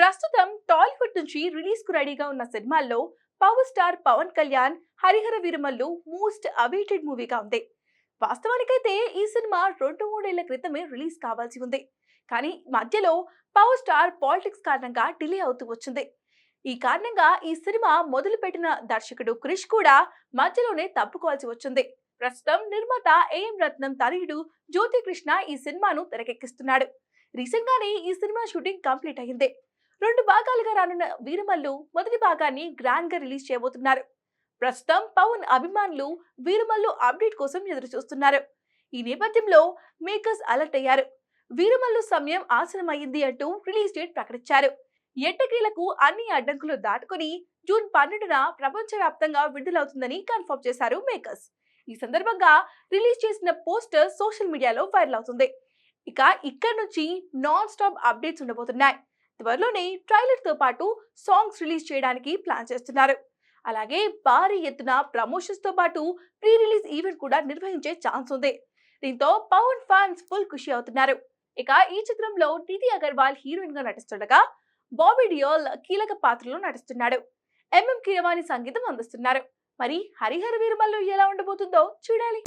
ప్రస్తుతం టాలీవుడ్ నుంచి రిలీజ్ కు రెడీగా ఉన్న సినిమాల్లో power star Pawan Kalyan Harihara Veeramallu most awaited మూవీగా ఉంది. వాస్తవానికైతే ఈ సినిమా 2-3 ఏళ్ల క్రితమే రిలీజ్ కావాల్సి ఉంది. కానీ మధ్యలో పవర్ స్టార్ పాలిటిక్స్ కారణంగా డిలే అవుతూ వచ్చింది. ఈ కారణంగా ఈ సినిమా మొదలుపెట్టిన దర్శకుడు క్రిష్ కూడా మధ్యలోనే తప్పుకోవాల్సి వచ్చింది. ప్రస్తుతం నిర్మాత ఏఎం రత్నం తనయుడు జ్యోతి కృష్ణ ఈ సినిమాను తెరకెక్కిస్తున్నాడు. రీసెంట్ గానే ఈ సినిమా షూటింగ్ కంప్లీట్ అయింది. 2 భాగాలుగా రానున్న వీరమల్లు మొదటి భాగాన్ని గ్రాండ్ గా రిలీజ్ చేయబోతున్నారు. ప్రస్తుతం పవన్ అభిమానులు వీరమల్లు అప్డేట్ కోసం ఎదురు చూస్తున్నారు. ఈ నేపథ్యంలో మేకర్స్ అలర్ట్ అయ్యారు. వీరమల్లు సమయం ఆసన్నమైంది అంటూ రిలీజ్ డేట్ ప్రకటించారు. ఎట్టకేలకు అన్ని అడ్డంకులు దాటుకుని జూన్ 12న ప్రపంచవ్యాప్తంగా విడుదలవుతుందని కన్ఫర్మ్ చేశారు మేకర్స్. ఈ సందర్భంగా రిలీజ్ చేసిన పోస్టర్ సోషల్ మీడియాలో వైరల్ అవుతుంది. ఇక ఇక్కడ నుంచి నాన్ స్టాప్ అప్డేట్స్ ఉండబోతున్నాయి. త్వరలోనే ట్రైలర్ తో పాటు సాంగ్స్ రిలీజ్ చేయడానికి ప్లాన్ చేస్తున్నారు. అలాగే భారీ ఎత్తున ప్రమోషన్స్ తో పాటు ప్రీ రిలీజ్ ఈవెంట్ కూడా నిర్వహించే ఛాన్స్ ఉంది. దీంతో పవన్ ఫ్యాన్స్ ఫుల్ ఖుషి అవుతున్నారు. ఇక ఈ చిత్రంలో నిధి అగర్వాల్ హీరోయిన్ గా నటిస్తుండగా బాబీ డియోల్ కీలక పాత్రలో నటిస్తున్నాడు. ఎంఎం కీరవాణి సంగీతం అందిస్తున్నారు. మరి హరిహర వీరమల్లు ఎలా ఉండబోతుందో చూడాలి.